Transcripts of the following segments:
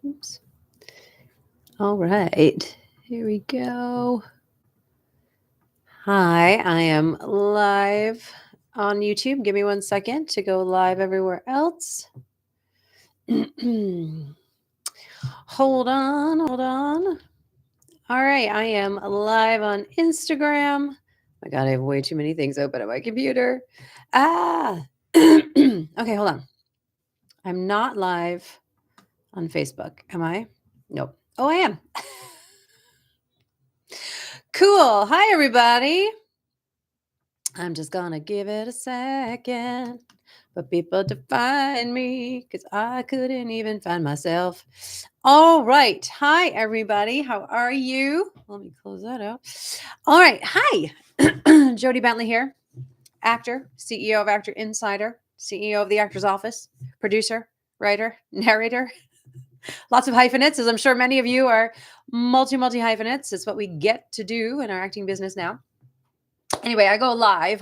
Oops. All right. Here we go. Hi, I am live on YouTube. Give me 1 second to go live everywhere else. Hold on, hold on. All right, I am live on Instagram. My God, I have way too many things open on my computer. Okay, hold on. I'm not live on Facebook, am I? Nope. Oh, I am. Cool. Hi, everybody. I'm just gonna give it a second for people to find me because I couldn't even find myself. All right. Hi, everybody. How are you? Let me close that out. All right. Hi. Jody Bentley here, actor, CEO of Actor Insider, CEO of the Actor's Office, producer, writer, narrator. Lots of hyphenates, as I'm sure many of you are multi hyphenates. It's what we get to do in our acting business now. Anyway, I go live,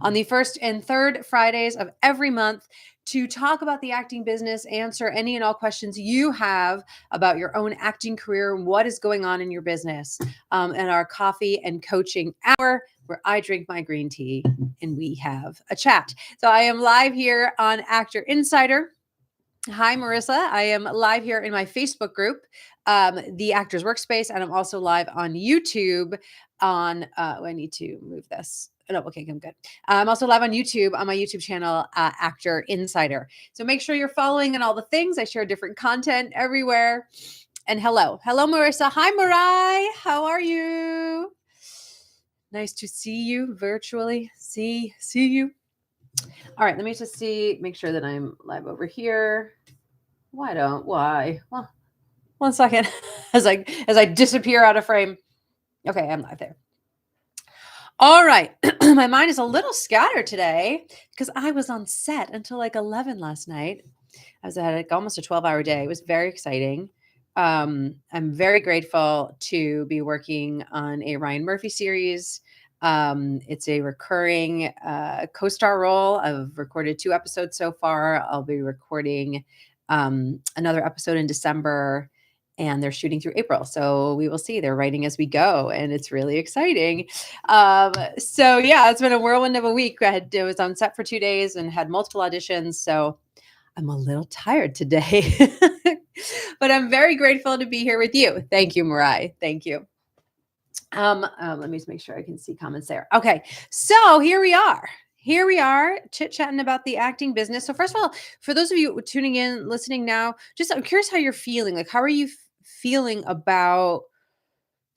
on the first and third Fridays of every month to talk about the acting business, answer any and all questions you have about your own acting career and what is going on in your business. And our coffee and coaching hour, where I drink my green tea and we have a chat. So I am live here on Actor Insider. Hi, Marissa. I am live here in my Facebook group, the Actors Workspace, and I'm also live on YouTube on, I need to move this. No, okay, I'm good. I'm also live on YouTube on my YouTube channel, Actor Insider. So make sure you're following and all the things. I share different content everywhere. And hello, Marissa. Hi, Marai. How are you? Nice to see you virtually. See you. All right, let me just make sure that I'm live over here. Why? Well, 1 second as I disappear out of frame. Okay, I'm live there. All right. My mind is a little scattered today because I was on set until like 11 last night. I was at like almost a 12-hour day. It was very exciting. I'm very grateful to be working on a Ryan Murphy series. It's a recurring co-star role. I've recorded 2 episodes so far. I'll be recording another episode in December, and they're shooting through April. So we will see. They're writing as we go, and it's really exciting. So yeah, it's been a whirlwind of a week. I was on set for 2 days and had multiple auditions. So I'm a little tired today, but I'm very grateful to be here with you. Thank you, Marai. Thank you. Let me just make sure I can see comments there. Okay, so here we are chit-chatting about the acting business. So first of all, for those of you tuning in, listening now, I'm curious how you're feeling. Like, how are you feeling about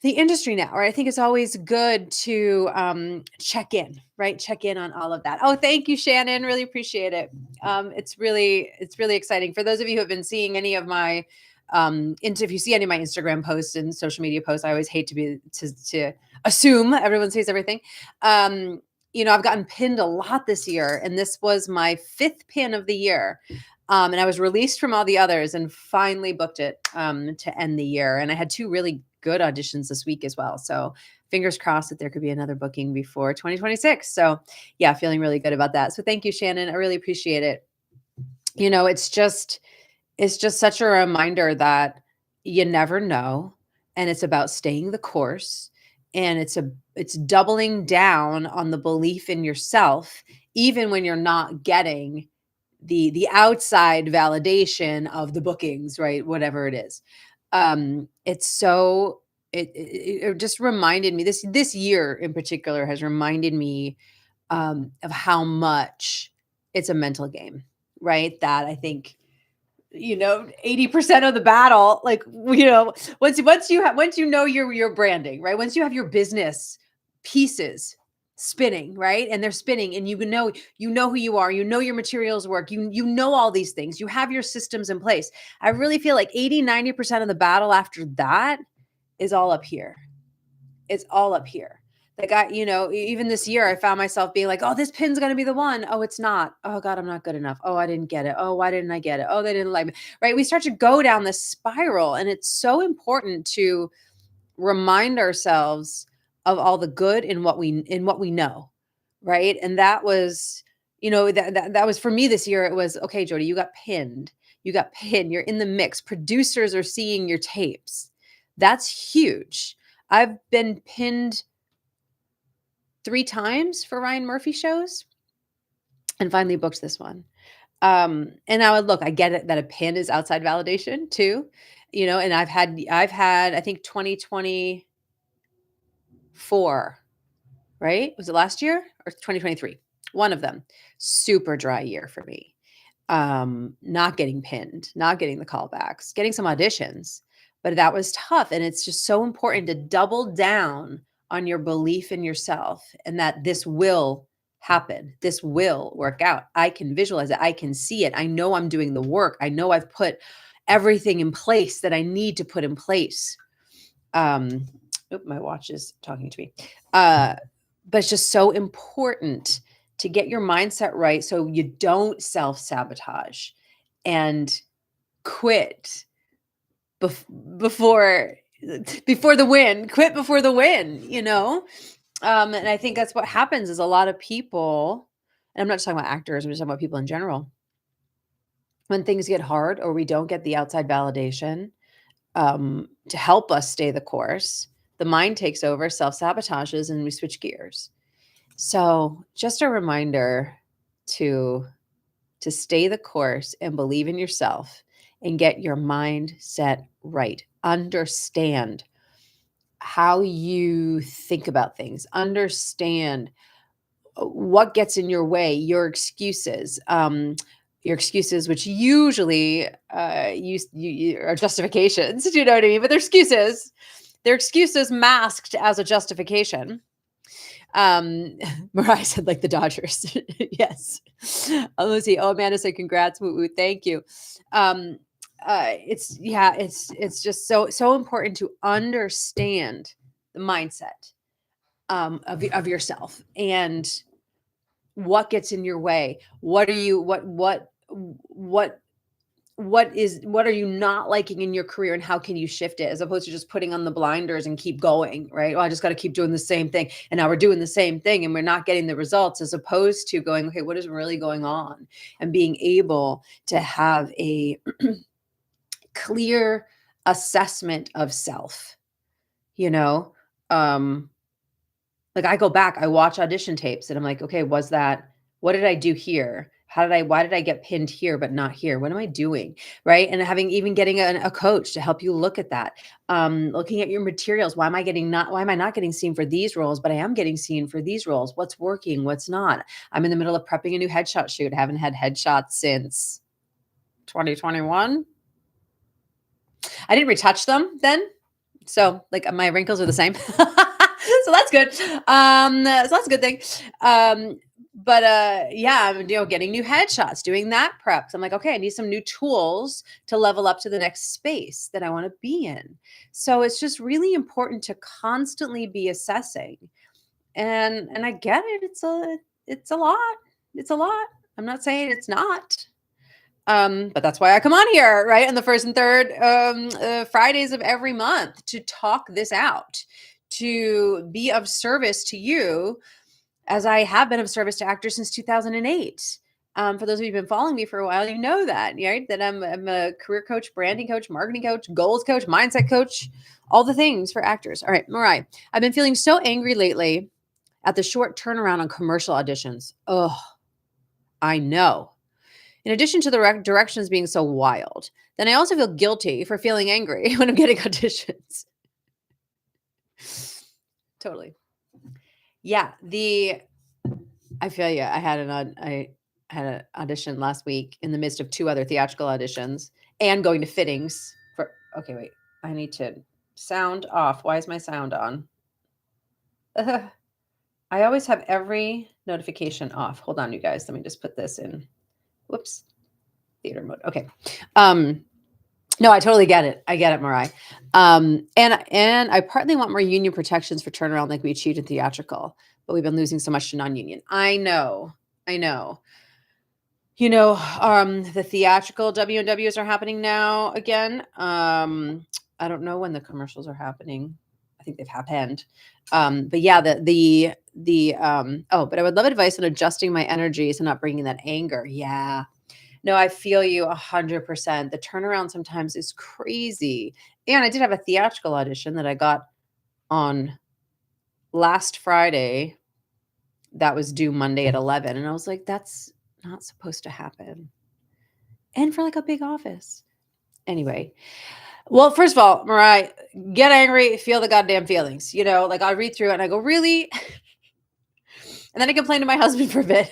the industry now? Right? I think it's always good to check in, right? Check in on all of that. Oh, thank you, Shannon. Really appreciate it. It's really exciting. For those of you who have been seeing any of my if you see any of my Instagram posts and social media posts, I always hate to assume everyone sees everything. I've gotten pinned a lot this year, and this was my 5th pin of the year. And I was released from all the others and finally booked it to end the year. And I had 2 really good auditions this week as well. So fingers crossed that there could be another booking before 2026. So yeah, feeling really good about that. So thank you, Shannon. I really appreciate it. It's just such a reminder that you never know, and it's about staying the course, and it's doubling down on the belief in yourself, even when you're not getting the outside validation of the bookings, right? Whatever it is. It just reminded me, this year in particular has reminded me of how much it's a mental game, right? That I think 80% of the battle, like, once you know your branding, right? Once you have your business pieces spinning, right? And they're spinning, and you know who you are, your materials work, you know all these things, you have your systems in place. I really feel like 80-90% of the battle after that is all up here. It's all up here. Like, even this year, I found myself being like, oh, this pin's going to be the one. Oh, it's not. Oh God, I'm not good enough. Oh, I didn't get it. Oh, why didn't I get it? Oh, they didn't like me. Right. We start to go down this spiral, and it's so important to remind ourselves of all the good in what we know. Right. And that was, that was for me this year. It was, okay, Jody, you got pinned. You got pinned. You're in the mix. Producers are seeing your tapes. That's huge. I've been pinned 3 times for Ryan Murphy shows and finally booked this one. And I get it that a pin is outside validation too, and I've had, I think 2024, right? Was it last year or 2023? One of them. Super dry year for me. Not getting pinned, not getting the callbacks, getting some auditions, but that was tough. And it's just so important to double down on your belief in yourself and that this will happen. This will work out. I can visualize it. I can see it. I know I'm doing the work. I know I've put everything in place that I need to put in place. My watch is talking to me. But it's just so important to get your mindset right so you don't self-sabotage and quit before the win. Quit before the win, and I think that's what happens is a lot of people, and I'm not just talking about actors, I'm just talking about people in general. When things get hard or we don't get the outside validation to help us stay the course, the mind takes over, self-sabotages, and we switch gears. So just a reminder to stay the course and believe in yourself and get your mindset right. Understand how you think about things. Understand what gets in your way, your excuses, which usually are justifications. Do you know what I mean? But they're excuses. They're excuses masked as a justification. Mariah said like the Dodgers. Yes. Let's see. Oh, Amanda said congrats. Woo, woo, thank you. It's just so important to understand the mindset of yourself and what gets in your way. What are you what are you not liking in your career and how can you shift it as opposed to just putting on the blinders and keep going, right? Well, I just got to keep doing the same thing. And now we're doing the same thing and we're not getting the results as opposed to going, okay, what is really going on? And being able to have a clear assessment of self, like I go back, I watch audition tapes and I'm like, okay, what did I do here? Why did I get pinned here, but not here? What am I doing? Right. And getting a coach to help you look at that. Looking at your materials. Why am I not getting seen for these roles, but I am getting seen for these roles? What's working? What's not? I'm in the middle of prepping a new headshot shoot. I haven't had headshots since 2021. I didn't retouch them then. So like my wrinkles are the same. So that's good. So that's a good thing. But I'm getting new headshots, doing that prep. So I'm like, okay, I need some new tools to level up to the next space that I want to be in. So it's just really important to constantly be assessing. And I get it. It's a lot. It's a lot. I'm not saying it's not. But that's why I come on here, right? On the first and third Fridays of every month to talk this out, to be of service to you as I have been of service to actors since 2008. For those of you who've been following me for a while, you know that, right? That I'm a career coach, branding coach, marketing coach, goals coach, mindset coach, all the things for actors. All right, Mariah, I've been feeling so angry lately at the short turnaround on commercial auditions. Oh, I know. In addition to the directions being so wild, then I also feel guilty for feeling angry when I'm getting auditions. Totally. Yeah. I feel you. I had an audition last week in the midst of 2 other theatrical auditions and going to fittings okay, wait, I need to sound off. Why is my sound on? I always have every notification off. Hold on, you guys. Let me just put this in. Whoops. Theater mode. Okay. No, I totally get it. I get it, Mariah. And I partly want more union protections for turnaround like we achieved in theatrical, but we've been losing so much to non-union. I know. The theatrical W&Ws are happening now again. I don't know when the commercials are happening. I think they've happened. But yeah, but I would love advice on adjusting my energy so not bringing that anger. Yeah. No, I feel you 100%. The turnaround sometimes is crazy. And I did have a theatrical audition that I got on last Friday that was due Monday at 11, and I was like, "That's not supposed to happen." And for, like, a big office. Anyway, well, first of all, Mariah, get angry, feel the goddamn feelings, like, I read through it and I go, "Really?" And then I complain to my husband for a bit.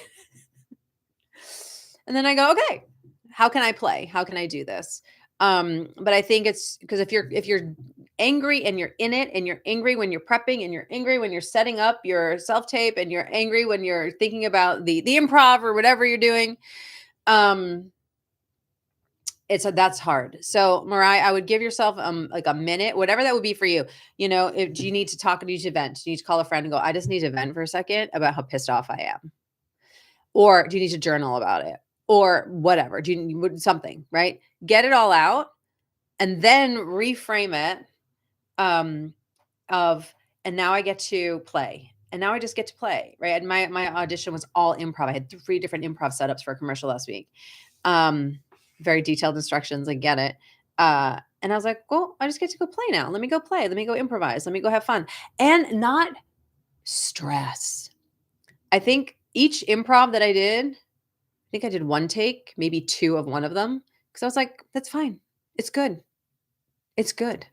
And then I go, "Okay, how can I play? How can I do this?" But I think it's because if you're angry and you're in it and you're angry when you're prepping and you're angry when you're setting up your self-tape and you're angry when you're thinking about the improv or whatever you're doing, um, that's hard. So, Mariah, I would give yourself like a minute, whatever that would be for you. If do you need to talk, do you need to vent? Do you need to call a friend and go, I just need to vent for a second about how pissed off I am? Or do you need to journal about it? Or whatever. Do you need something, right? Get it all out and then reframe it um of and now I get to play. And now I just get to play, right? And my audition was all improv. I had 3 different improv setups for a commercial last week. Um Very detailed instructions. I get it. And I was like, well, I just get to go play now. Let me go play. Let me go improvise. Let me go have fun and not stress. I think each improv that I did, I think I did 1 take, maybe 2 of one of them, because I was like, "That's fine. It's good. It's good.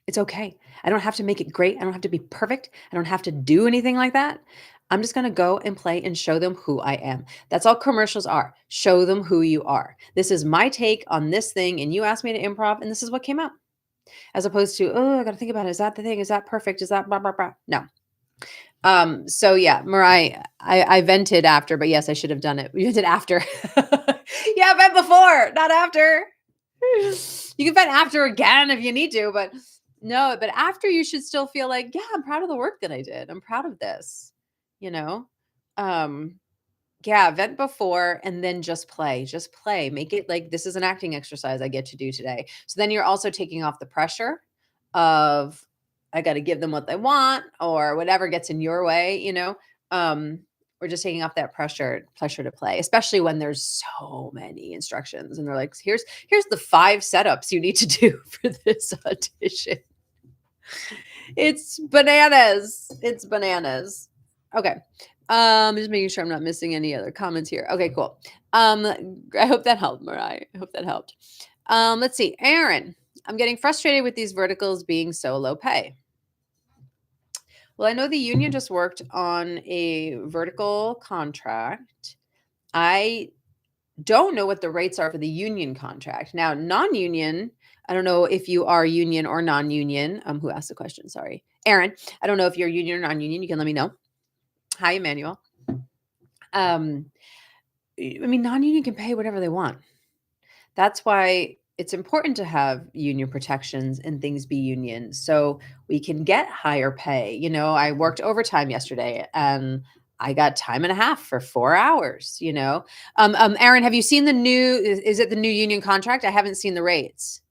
It's okay. I don't have to make it great. I don't have to be perfect. I don't have to do anything like that. I'm just gonna go and play and show them who I am." That's all commercials are. Show them who you are. This is my take on this thing, and you asked me to improv, and this is what came out. As opposed to, "Oh, I gotta think about it. Is that the thing? Is that perfect? Is that blah, blah, blah?" No. So yeah, Mariah, I vented after, but yes, I should have done it. You vented after. Yeah, vent before, not after. You can vent after again if you need to, but no, but after you should still feel like, yeah, I'm proud of the work that I did. I'm proud of this, you know? Um, yeah, vent before and then just play. Just play. Make it like this is an acting exercise I get to do today. So then you're also taking off the pressure of I got to give them what they want or whatever gets in your way, or just taking off that pressure to play, especially when there's so many instructions and they're like, here's the 5 setups you need to do for this audition. It's bananas. It's bananas. Okay. Just making sure I'm not missing any other comments here. Okay, cool. I hope that helped, Mariah. I hope that helped. Let's see. Aaron, I'm getting frustrated with these verticals being so low pay. Well, I know the union just worked on a vertical contract. I don't know what the rates are for the union contract. Now, non-union, I don't know if you are union or non-union. Who asked the question? Sorry. Aaron, I don't know if you're union or non-union. You can let me know. Hi, Emmanuel. I mean, non-union can pay whatever they want. That's why it's important to have union protections and things be union so we can get higher pay. I worked overtime yesterday and I got time and a half for 4 hours. Aaron, have you seen the new, is it the new union contract? I haven't seen the rates.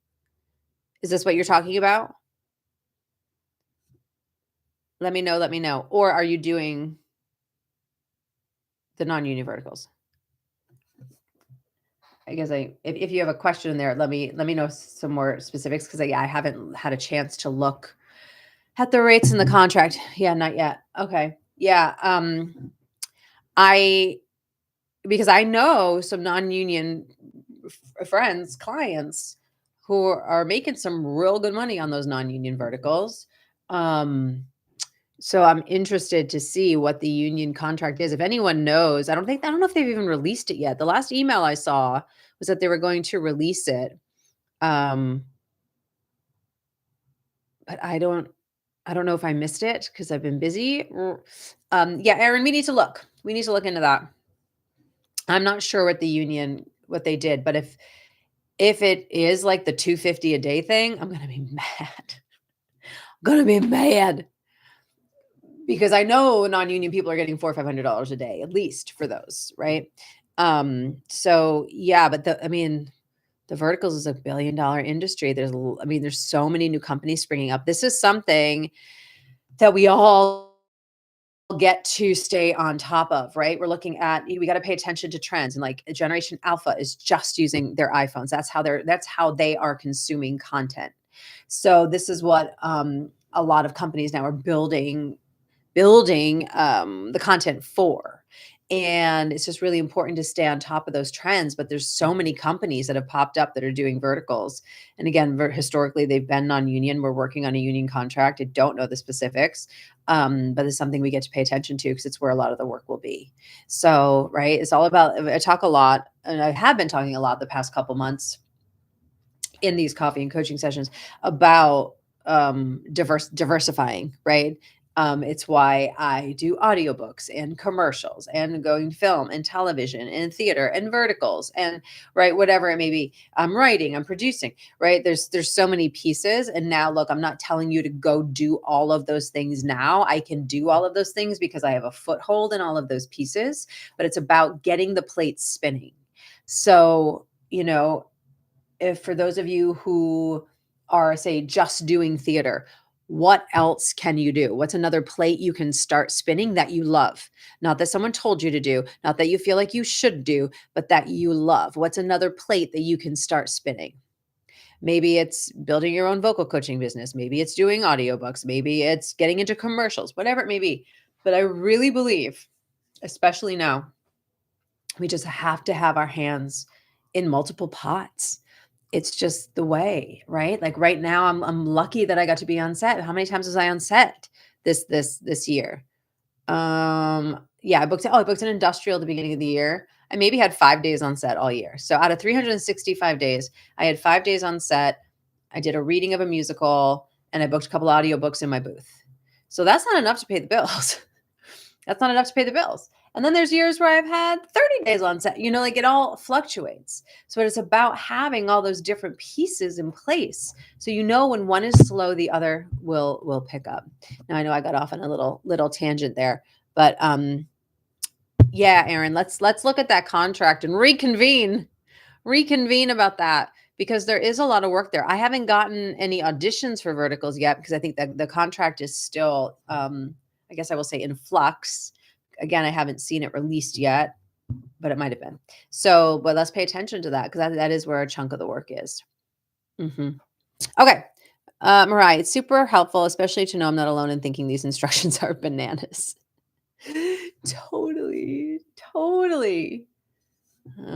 Is this what you're talking about? Let me know. Or are you doing the non-union verticals? I guess if you have a question in there, let me know some more specifics because I haven't had a chance to look at the rates in the contract. Yeah, not yet. Okay. Yeah. Because I know some non-union friends, clients who are making some real good money on those non-union verticals. So I'm interested to see what the union contract is. If anyone knows, I don't know if they've even released it yet. The last email I saw was that they were going to release it. But I don't know if I missed it because I've been busy. Yeah, Aaron, we need to look. We need to look into that. I'm not sure what they did, but if it is like the $250 a day thing, I'm gonna be mad. I'm gonna be mad. Because I know non-union people are getting $400 or $500 a day, at least for those, right? So yeah, but the verticals is a $1 billion industry. There's so many new companies springing up. This is something that we all get to stay on top of, right? We're looking at, we got to pay attention to trends, and like Generation Alpha is just using their iPhones. That's how they are consuming content. So this is what a lot of companies now are building the content for. And it's just really important to stay on top of those trends. But there's so many companies that have popped up that are doing verticals. And again, historically, they've been non-union. We're working on a union contract. I don't know the specifics, but it's something we get to pay attention to because it's where a lot of the work will be. So, right, it's all about, I talk a lot, and I have been talking a lot the past couple months in these coffee and coaching sessions about diversifying, right? It's why I do audiobooks and commercials and going film and television and theater and verticals and right, whatever it may be. I'm writing, I'm producing, right? There's so many pieces. And now look, I'm not telling you to go do all of those things now. I can do all of those things because I have a foothold in all of those pieces, but it's about getting the plate spinning. So, if for those of you who are, say, just doing theater, what else can you do? What's another plate you can start spinning that you love? Not that someone told you to do, not that you feel like you should do, but that you love. What's another plate that you can start spinning? Maybe it's building your own vocal coaching business. Maybe it's doing audiobooks. Maybe it's getting into commercials, whatever it may be. But I really believe, especially now, we just have to have our hands in multiple pots. It's just the way, right? Like right now, I'm lucky that I got to be on set. How many times was I on set this year? Yeah, I booked an industrial at the beginning of the year. I maybe had 5 days on set all year. So out of 365 days, I had 5 days on set. I did a reading of a musical, and I booked a couple audiobooks in my booth. So that's not enough to pay the bills. That's not enough to pay the bills. And then there's years where I've had 30 days on set, like it all fluctuates. So it's about having all those different pieces in place. So when one is slow, the other will pick up. Now I know I got off on a little tangent there, but yeah, Aaron, let's look at that contract and reconvene about that, because there is a lot of work there. I haven't gotten any auditions for verticals yet because I think that the contract is still I guess I will say in flux. Again, I haven't seen it released yet, but it might have been. So, but let's pay attention to that because that is where a chunk of the work is. Okay. Mariah, it's super helpful, especially to know I'm not alone in thinking these instructions are bananas. Totally. Oh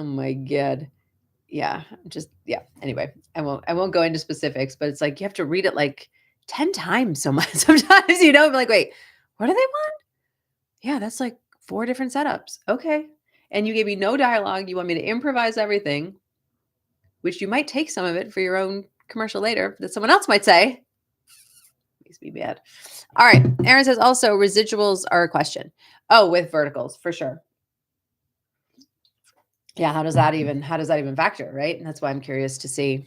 my God. Yeah. Anyway, I won't go into specifics, but it's like, you have to read it like 10 times so much. Sometimes, like, wait, what do they want? Yeah, that's like 4 different setups. Okay. And you gave me no dialogue. You want me to improvise everything, which you might take some of it for your own commercial later that someone else might say. Makes me mad. All right. Aaron says also residuals are a question. Oh, with verticals for sure. Yeah. How does that even factor? Right. And that's why I'm curious to see.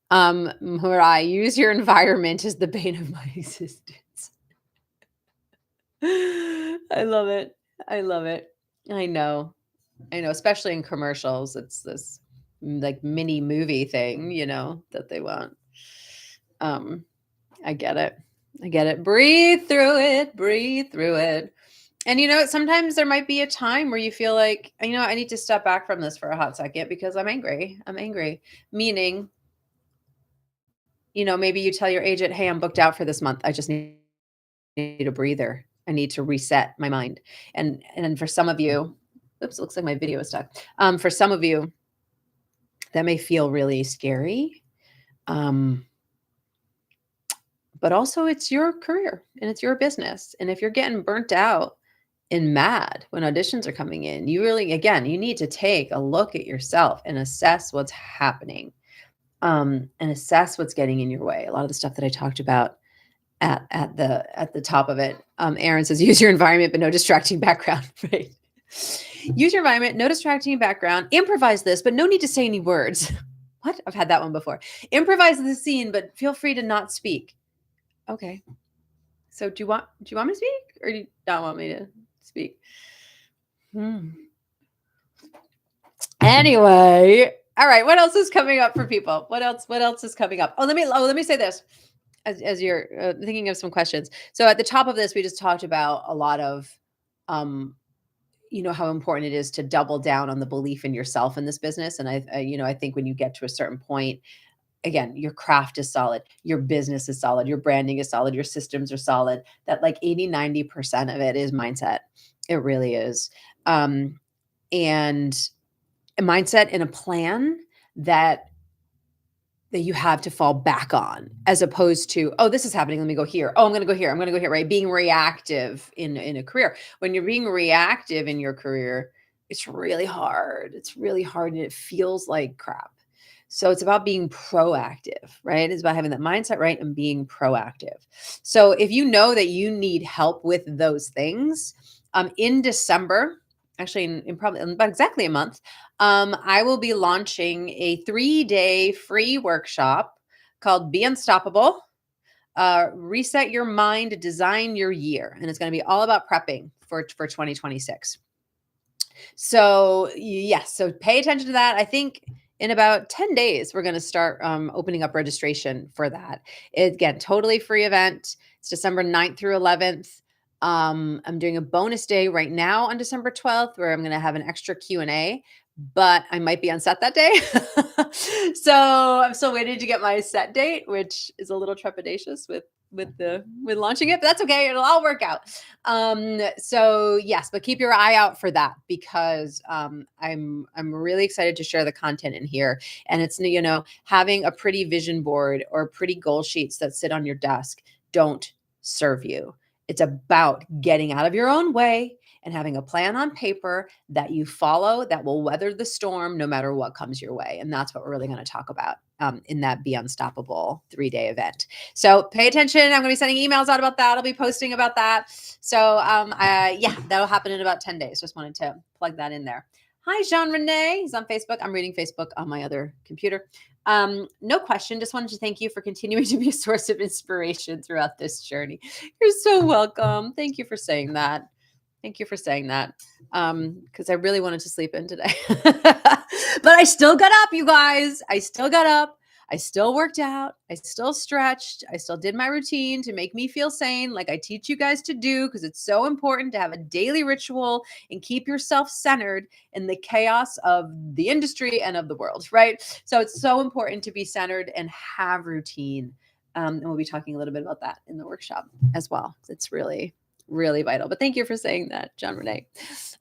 Mariah, use your environment as the bane of my existence. I love it. I know, especially in commercials. It's this like mini movie thing, that they want. I get it. Breathe through it. And sometimes there might be a time where you feel like, I need to step back from this for a hot second because I'm angry. Meaning, maybe you tell your agent, hey, I'm booked out for this month. I just need a breather. I need to reset my mind. And for some of you, oops, it looks like my video is stuck. For some of you, that may feel really scary. But also it's your career and it's your business. And if you're getting burnt out and mad when auditions are coming in, you really, again, you need to take a look at yourself and assess what's happening, and assess what's getting in your way. A lot of the stuff that I talked about at the top of it. Aaron says, use your environment, but no distracting background, right? Use your environment, no distracting background, improvise this, but no need to say any words. What? I've had that one before. Improvise the scene, but feel free to not speak. Okay. So do you want me to speak or do you not want me to speak? Anyway. All right. What else is coming up for people? What else is coming up? Let me say this. as you're thinking of some questions. So at the top of this, we just talked about a lot of, um, how important it is to double down on the belief in yourself in this business. And I think when you get to a certain point, again, your craft is solid, your business is solid, your branding is solid, your systems are solid, that like 80-90% of it is mindset. It really is. And a mindset and a plan that you have to fall back on, as opposed to, oh, this is happening, let me go here. Oh, I'm going to go here. I'm going to go here, right? Being reactive in a career. When you're being reactive in your career, it's really hard. It's really hard and it feels like crap. So it's about being proactive, right? It's about having that mindset right and being proactive. So if you know that you need help with those things, in December, actually in probably in about exactly a month, I will be launching a 3-day free workshop called Be Unstoppable. Reset your mind, design your year. And it's going to be all about prepping for 2026. So yes, so pay attention to that. I think in about 10 days, we're going to start opening up registration for that. Again, totally free event. It's December 9th through 11th. I'm doing a bonus day right now on December 12th where I'm going to have an extra Q&A, but I might be on set that day. So I'm still waiting to get my set date, which is a little trepidatious with launching it, but that's okay. It'll all work out. So yes, but keep your eye out for that, because I'm really excited to share the content in here. And it's, having a pretty vision board or pretty goal sheets that sit on your desk don't serve you. It's about getting out of your own way and having a plan on paper that you follow that will weather the storm no matter what comes your way. And that's what we're really going to talk about in that Be Unstoppable 3-day event. So pay attention. I'm going to be sending emails out about that. I'll be posting about that. So that'll happen in about 10 days. Just wanted to plug that in there. Hi, Jean Renee. He's on Facebook. I'm reading Facebook on my other computer. No question. Just wanted to thank you for continuing to be a source of inspiration throughout this journey. You're so welcome. Thank you for saying that. Thank you for saying that. Because I really wanted to sleep in today. But I still got up, you guys. I still got up. I still worked out. I still stretched. I still did my routine to make me feel sane, like I teach you guys to do, because it's so important to have a daily ritual and keep yourself centered in the chaos of the industry and of the world, right? So it's so important to be centered and have routine. And we'll be talking a little bit about that in the workshop as well. It's really vital. But thank you for saying that, John Renee.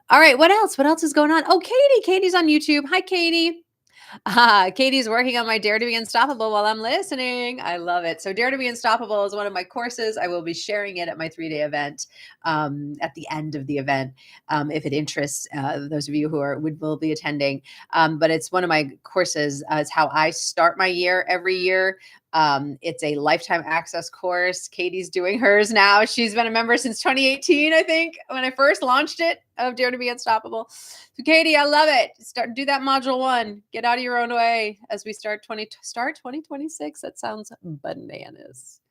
All right. What else? What else is going on? Oh, Katie. Katie's on YouTube. Hi, Katie. Katie's working on my Dare to be Unstoppable while I'm listening. I love it. So Dare to be Unstoppable is one of my courses. I will be sharing it at my 3-day event at the end of the event, if it interests those of you who will be attending. But it's one of my courses. It's how I start my year every year. It's a lifetime access course. Katie's doing hers now. She's been a member since 2018, I think, when I first launched it, of Dare to be Unstoppable. So Katie, I love it. Do that module 1. Get out of your own way as we start 2026. That sounds bananas.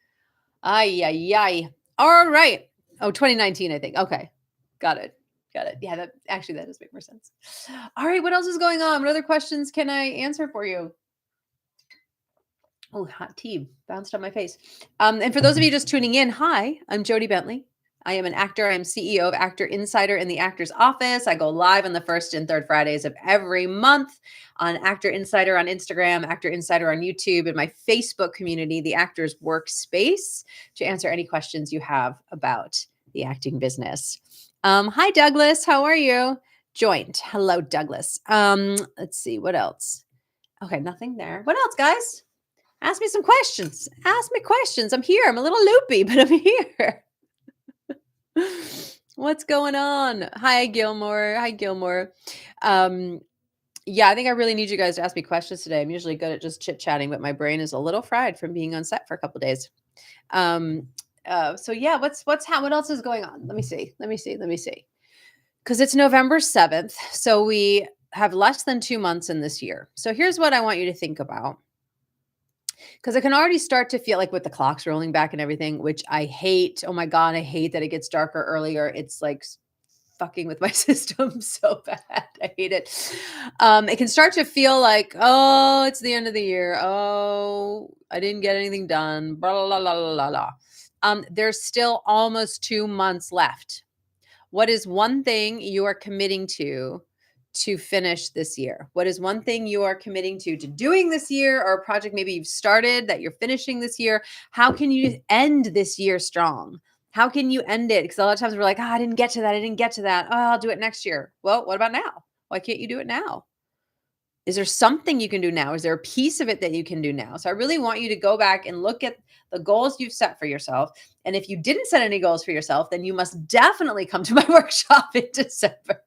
Ay. All right. Oh, 2019, I think. Okay. Got it. Yeah, that does make more sense. All right. What else is going on? What other questions can I answer for you? Oh, hot tea bounced on my face. And for those of you just tuning in, hi, I'm Jody Bentley. I am an actor. I'm CEO of Actor Insider in the Actor's Office. I go live on the first and third Fridays of every month on Actor Insider on Instagram, Actor Insider on YouTube, and my Facebook community, the Actor's Workspace, to answer any questions you have about the acting business. Hi, Douglas. How are you? Joined. Hello, Douglas. Let's see. What else? Okay, nothing there. What else, guys? Ask me some questions. Ask me questions. I'm here. I'm a little loopy, but I'm here. What's going on? Hi, Gilmore. Yeah, I think I really need you guys to ask me questions today. I'm usually good at just chit-chatting, but my brain is a little fried from being on set for a couple days. So yeah, what else is going on? Let me see. Because it's November 7th. So we have less than 2 months in this year. So here's what I want you to think about. Because I can already start to feel like with the clocks rolling back and everything, which I hate. Oh my God, I hate that it gets darker earlier. It's like fucking with my system so bad. I hate it. It can start to feel like, oh, it's the end of the year. Oh, I didn't get anything done. Blah, blah, blah, blah, blah, blah. There's still almost 2 months left. What is one thing you are committing to finish this year? What is one thing you are committing to doing this year, or a project maybe you've started that you're finishing this year? How can you end this year strong? How can you end it? Because a lot of times we're like, I didn't get to that. I didn't get to that. Oh, I'll do it next year. Well, what about now? Why can't you do it now? Is there something you can do now? Is there a piece of it that you can do now? So I really want you to go back and look at the goals you've set for yourself. And if you didn't set any goals for yourself, then you must definitely come to my workshop in December.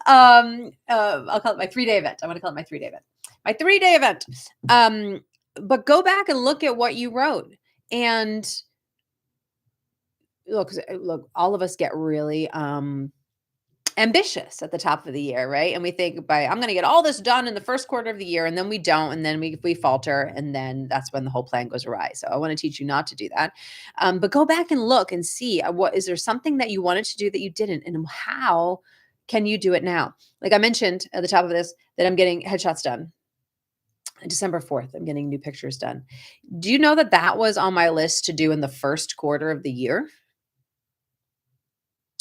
I'll call it my 3-day event. I want to call it my 3-day event. My 3-day event. But go back and look at what you wrote. And look, all of us get really ambitious at the top of the year, right? And we think I'm going to get all this done in the first quarter of the year, and then we don't, and then we falter, and then that's when the whole plan goes awry. So I want to teach you not to do that. But go back and look and see is there something that you wanted to do that you didn't, and how can you do it now? Like I mentioned at the top of this, that I'm getting headshots done. December 4th, I'm getting new pictures done. Do you know that that was on my list to do in the first quarter of the year?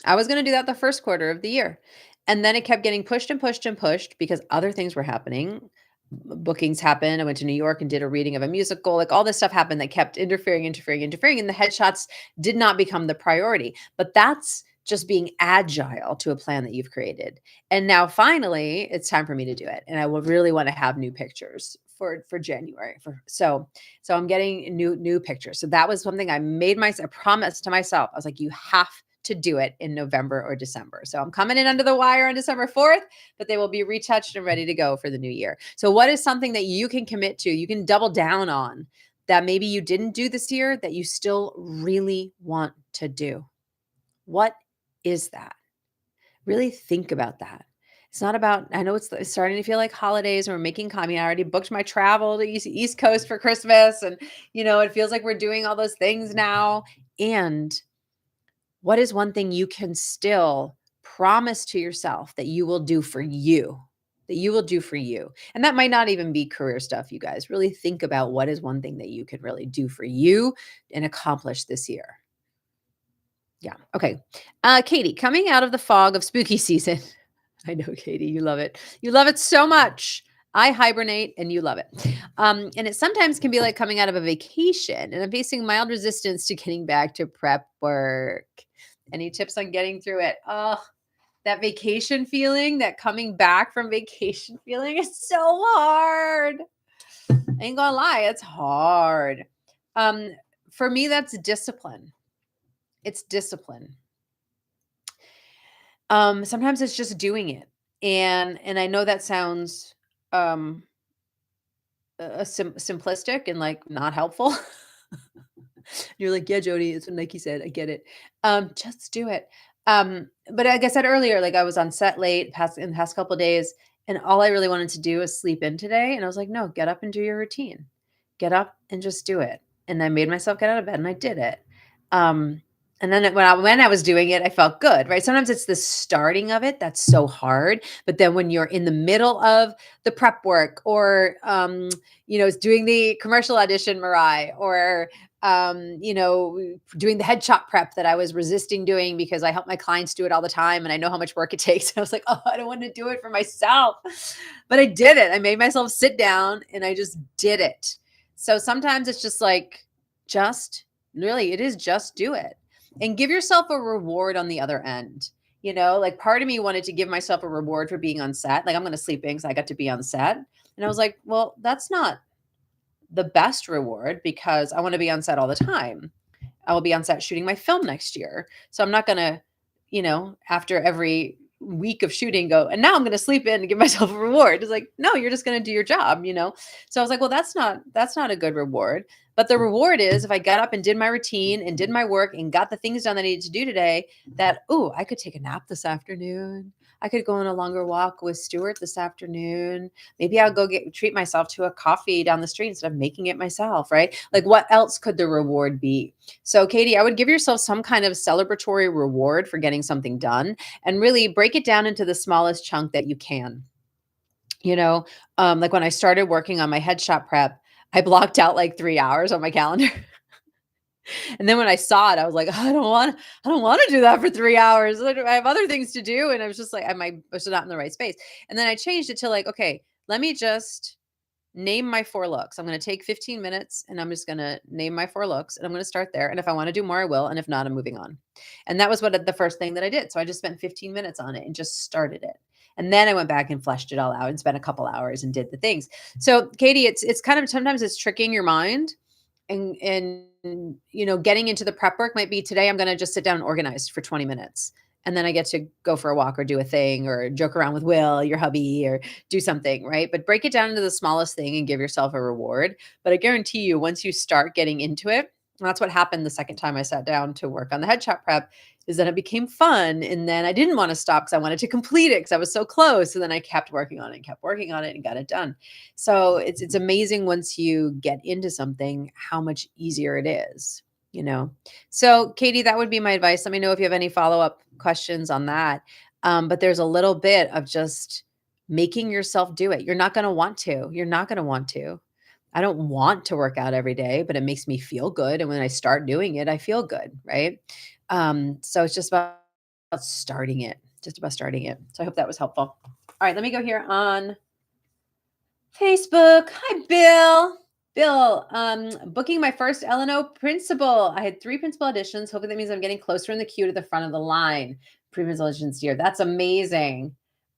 I was going to do that the first quarter of the year. And then it kept getting pushed and pushed and pushed because other things were happening. Bookings happened. I went to New York and did a reading of a musical. Like all this stuff happened that kept interfering. And the headshots did not become the priority. But that's just being agile to a plan that you've created. And now finally, it's time for me to do it. And I will really want to have new pictures for January. So I'm getting new pictures. So that was something I promised to myself. I was like, you have to do it in November or December. So I'm coming in under the wire on December 4th, but they will be retouched and ready to go for the new year. So what is something that you can commit to, you can double down on, that maybe you didn't do this year that you still really want to do? What is that? Really think about that. It's not about, I know it's starting to feel like holidays, and we're making, I already booked my travel to East Coast for Christmas. And, it feels like we're doing all those things now. And what is one thing you can still promise to yourself that you will do for you? And that might not even be career stuff, you guys. Really think about what is one thing that you can really do for you and accomplish this year. Yeah. Okay. Katie, coming out of the fog of spooky season. I know, Katie, you love it. You love it so much. I hibernate and you love it. And it sometimes can be like coming out of a vacation, and I'm facing mild resistance to getting back to prep work. Any tips on getting through it? Oh, that vacation feeling, that coming back from vacation feeling is so hard. I ain't gonna lie, it's hard. For me, that's discipline. It's discipline. Sometimes it's just doing it. And I know that sounds simplistic and like not helpful. You're like, yeah, Jody, it's what Nike said. I get it. Just do it. But like I said earlier, like I was on set late in the past couple of days, and all I really wanted to do was sleep in today. And I was like, no, get up and do your routine. Get up and just do it. And I made myself get out of bed and I did it. And then when I was doing it, I felt good, right? Sometimes it's the starting of it that's so hard. But then when you're in the middle of the prep work, or, doing the commercial audition, Mariah, or, doing the headshot prep that I was resisting doing because I help my clients do it all the time and I know how much work it takes. And I was like, oh, I don't want to do it for myself. But I did it. I made myself sit down and I just did it. So sometimes it's just like, just do it. And give yourself a reward on the other end. Like part of me wanted to give myself a reward for being on set. Like I'm going to sleep in because I got to be on set. And I was like, well, that's not the best reward because I want to be on set all the time. I will be on set shooting my film next year. So I'm not going to, after every week of shooting go, and now I'm going to sleep in and give myself a reward. It's like, no, you're just going to do your job, So I was like, well, that's not a good reward. But the reward is if I got up and did my routine and did my work and got the things done that I needed to do today, that, I could take a nap this afternoon. I could go on a longer walk with Stuart this afternoon. Maybe I'll go treat myself to a coffee down the street instead of making it myself, right? Like what else could the reward be? So Katie, I would give yourself some kind of celebratory reward for getting something done and really break it down into the smallest chunk that you can. Like when I started working on my headshot prep, I blocked out like 3 hours on my calendar. And then when I saw it, I was like, I don't want to do that for 3 hours. I have other things to do. And I was just like, I was not in the right space. And then I changed it to like, okay, let me just name my 4 looks. I'm going to take 15 minutes and I'm just going to name my 4 looks and I'm going to start there. And if I want to do more, I will. And if not, I'm moving on. And that was the first thing that I did. So I just spent 15 minutes on it and just started it. And then I went back and fleshed it all out and spent a couple hours and did the things. So Katie, it's kind of, sometimes it's tricking your mind and getting into the prep work might be today I'm going to just sit down and organize for 20 minutes. And then I get to go for a walk or do a thing or joke around with Will, your hubby, or do something, right? But break it down into the smallest thing and give yourself a reward. But I guarantee you, once you start getting into it, and that's what happened the second time I sat down to work on the headshot prep, is that it became fun. And then I didn't want to stop because I wanted to complete it because I was so close. And then I kept working on it and kept working on it and got it done. So it's amazing once you get into something, how much easier it is. So Katie, that would be my advice. Let me know if you have any follow-up questions on that. But there's a little bit of just making yourself do it. You're not going to want to. You're not going to want to. I don't want to work out every day, but it makes me feel good. And when I start doing it, I feel good. Right. So it's just about starting it, So I hope that was helpful. All right, let me go here on Facebook. Hi, Bill. Bill, booking my first L&O principal. I had 3 principal auditions. Hopefully that means I'm getting closer in the queue to the front of the line. Pre-principal auditions year. That's amazing.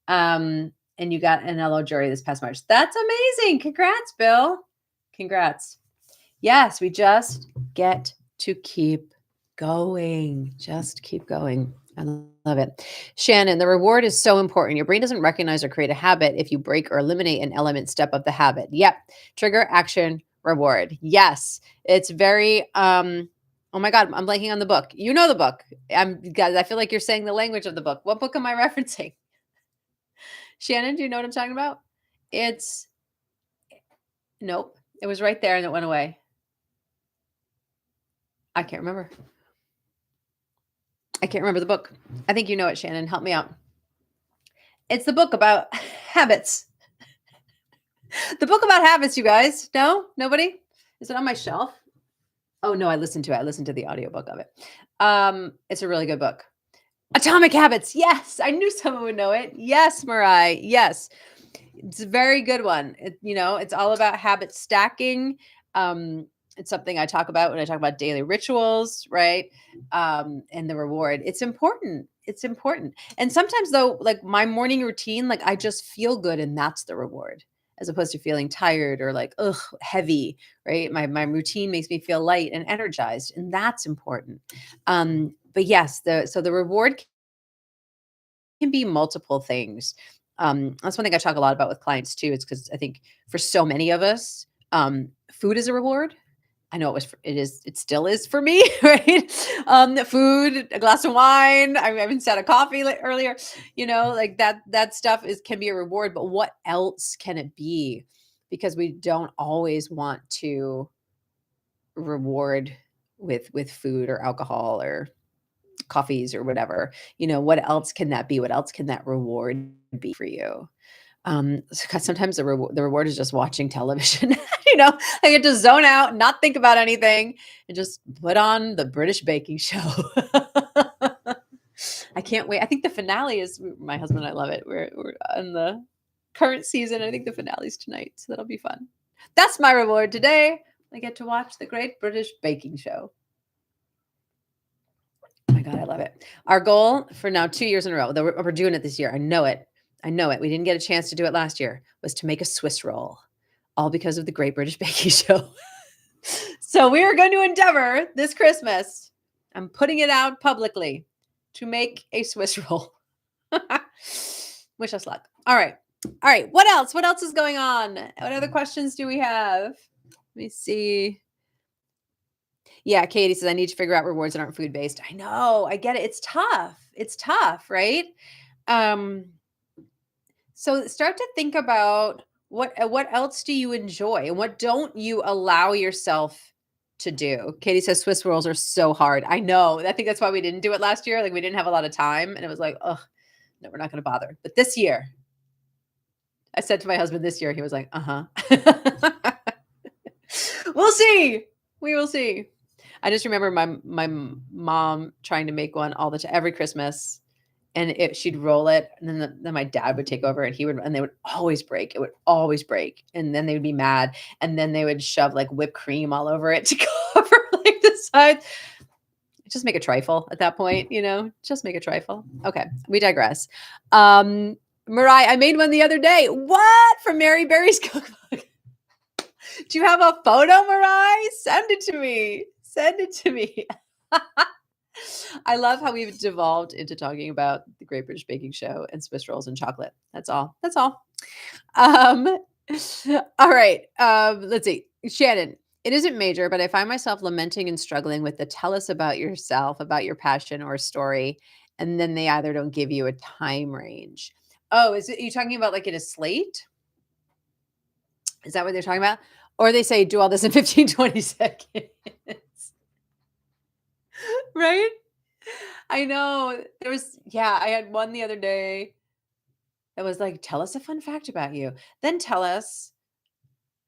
And you got an LO jury this past March. That's amazing. Congrats, Bill. Congrats. Yes, we just get to keep going. Just keep going. I love it. Shannon, the reward is so important. Your brain doesn't recognize or create a habit if you break or eliminate an element step of the habit. Yep. Trigger, action, reward. Yes. It's very, oh my God, I'm blanking on the book. You know the book. Guys, I feel like you're saying the language of the book. What book am I referencing? Shannon, do you know what I'm talking about? Nope. It was right there and it went away. I can't remember. I can't remember the book. I think you know it, Shannon. Help me out. It's the book about habits. The book about habits, you guys. No? Nobody? Is it on my shelf? Oh, no, I listened to it. I listened to the audiobook of it. It's a really good book. Atomic Habits. Yes. I knew someone would know it. Yes, Mariah. Yes. It's a very good one. It's all about habit stacking. It's something I talk about when I talk about daily rituals, right? And the reward. It's important. It's important. And sometimes though, like my morning routine, like I just feel good and that's the reward as opposed to feeling tired or like, heavy, right? My routine makes me feel light and energized and that's important. But yes, the reward can be multiple things. That's one thing I talk a lot about with clients too. It's because I think for so many of us, food is a reward. I know it still is for me, right? Food, a glass of wine. I even said a coffee earlier, like that stuff can be a reward, but what else can it be? Because we don't always want to reward with food or alcohol or coffees or whatever. What else can that be? What else can that reward be for you? Because sometimes the reward is just watching television. I get to zone out, not think about anything, and just put on the British baking show. I can't wait. I think the finale is my husband and I love it. We're on the current season. I think the finale is tonight, so that'll be fun. That's my reward today. I get to watch the Great British Baking Show. Oh my God, I love it. Our goal for now 2 years in a row, we're doing it this year. I know it. We didn't get a chance to do it last year, was to make a Swiss roll, all because of the Great British Baking Show. So we are going to endeavor this Christmas. I'm putting it out publicly to make a Swiss roll. Wish us luck. All right. What else? What else is going on? What other questions do we have? Let me see. Yeah, Katie says, I need to figure out rewards that aren't food-based. I know. I get it. It's tough. Right? So start to think about what else do you enjoy and what don't you allow yourself to do? Katie says Swiss rolls are so hard. I know. I think that's why we didn't do it last year. Like we didn't have a lot of time and it was like, oh, no, we're not going to bother. But this year, I said to my husband this year, he was like, uh-huh. We'll see. We will see. I just remember my mom trying to make one all the time every Christmas, and she'd roll it, and then my dad would take over, and they would always break. It would always break, and then they would be mad, and then they would shove like whipped cream all over it to cover like the sides. Just make a trifle at that point, just make a trifle. Okay, we digress. Mariah, I made one the other day. What? From Mary Berry's cookbook. Do you have a photo, Mariah? Send it to me. Send it to me. I love how we've devolved into talking about the Great British Baking Show and Swiss rolls and chocolate. That's all. That's all. All right. Let's see. Shannon, it isn't major, but I find myself lamenting and struggling with the tell us about yourself, about your passion or story, and then they either don't give you a time range. Oh, are you talking about like in a slate? Is that what they're talking about? Or they say, do all this in 15, 20 seconds. Right? I know. I had one the other day that was like, tell us a fun fact about you. Then tell us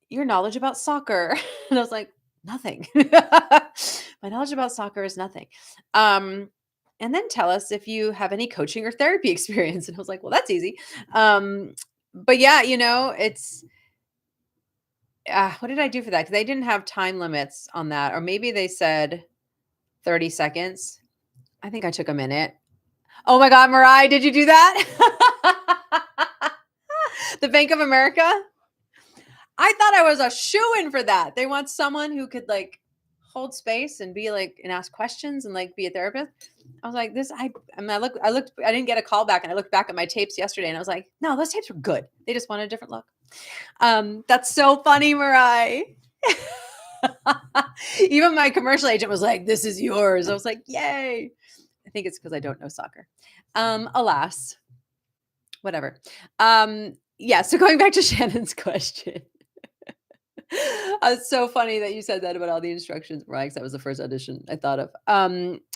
your knowledge about soccer. And I was like, nothing. My knowledge about soccer is nothing. And then tell us if you have any coaching or therapy experience. And I was like, well, that's easy. But yeah, it's, what did I do for that? Because they didn't have time limits on that. Or maybe they said 30 seconds. I think I took a minute. Oh my God, Mariah, did you do that? The Bank of America? I thought I was a shoo-in for that. They want someone who could like hold space and be like, and ask questions and like be a therapist. I was like, I looked, I didn't get a call back and I looked back at my tapes yesterday and I was like, no, those tapes were good. They just wanted a different look. That's so funny, Mariah. Even my commercial agent was like, this is yours. I was like, yay. I think it's because I don't know soccer. Alas, whatever. Yeah. So going back to Shannon's question. It's so funny that you said that about all the instructions, right? 'Cause that was the first audition I thought of.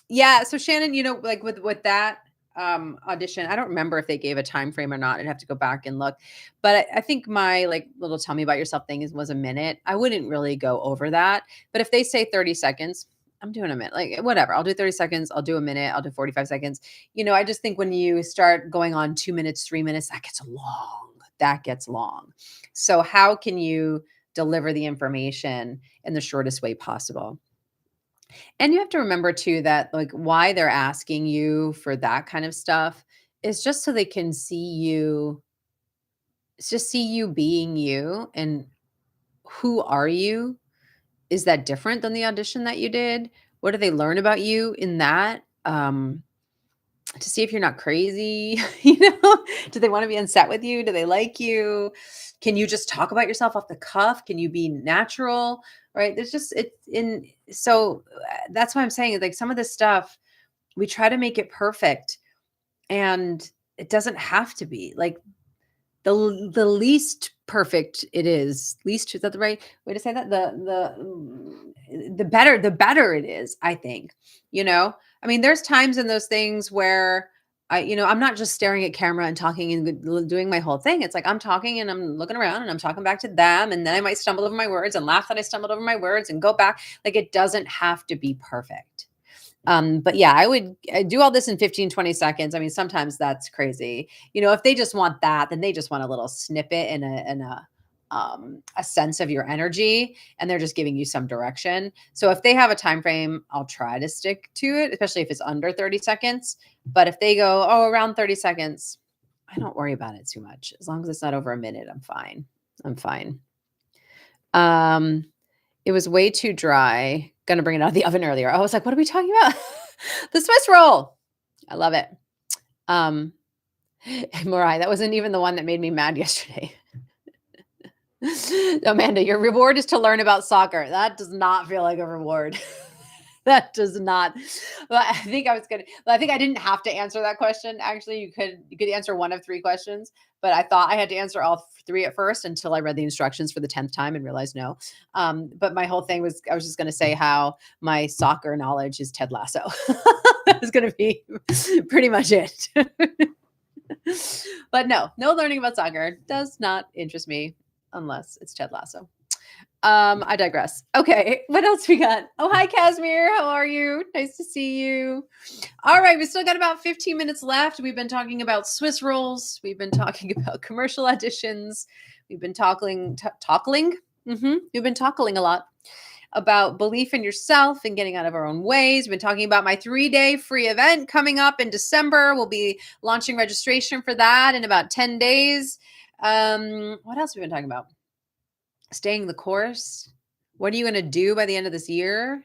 Yeah. So Shannon, like with that audition, I don't remember if they gave a time frame or not. I'd have to go back and look. But I think my like little tell me about yourself thing was a minute. I wouldn't really go over that. But if they say 30 seconds, I'm doing a minute, like whatever. I'll do 30 seconds. I'll do a minute. I'll do 45 seconds. I just think when you start going on 2 minutes, 3 minutes, that gets long. That gets long. So how can you deliver the information in the shortest way possible? And you have to remember too that like why they're asking you for that kind of stuff is just so they can see you, just see you being you and who are you? Is that different than the audition that you did? What do they learn about you in that? To see if you're not crazy, do they want to be on set with you? Do they like you? Can you just talk about yourself off the cuff? Can you be natural? Right. There's just that's why I'm saying like some of this stuff, we try to make it perfect and it doesn't have to be like the least perfect it is. Least, is that the right way to say that? The better it is, I think. I mean, there's times in those things where I'm not just staring at camera and talking and doing my whole thing. It's like I'm talking and I'm looking around and I'm talking back to them. And then I might stumble over my words and laugh that I stumbled over my words and go back. Like it doesn't have to be perfect. But yeah, I do all this in 15, 20 seconds. I mean, sometimes that's crazy. If they just want that, then they just want a little snippet and a sense of your energy, and they're just giving you some direction. So if they have a time frame, I'll try to stick to it, especially if it's under 30 seconds. But if they go, around 30 seconds, I don't worry about it too much. As long as it's not over a minute, I'm fine. I'm fine. It was way too dry. Gonna bring it out of the oven earlier. I was like, what are we talking about? The Swiss roll. I love it. Mariah, that wasn't even the one that made me mad yesterday. Amanda, your reward is to learn about soccer. That does not feel like a reward. That does not. Well, I think I think I didn't have to answer that question. Actually, you could answer one of three questions, but I thought I had to answer all three at first until I read the instructions for the 10th time and realized no. But my whole thing was I was just going to say how my soccer knowledge is Ted Lasso. That was going to be pretty much it. But no learning about soccer does not interest me unless it's Ted Lasso. I digress. Okay, what else we got? Oh, hi, Casimir. How are you? Nice to see you. All right, we still got about 15 minutes left. We've been talking about Swiss rolls. We've been talking about commercial auditions. We've been talking. We've been talking a lot about belief in yourself and getting out of our own ways. We've been talking about my 3-day free event coming up in December. We'll be launching registration for that in about 10 days. What else have we been talking about? Staying the course. What are you going to do by the end of this year?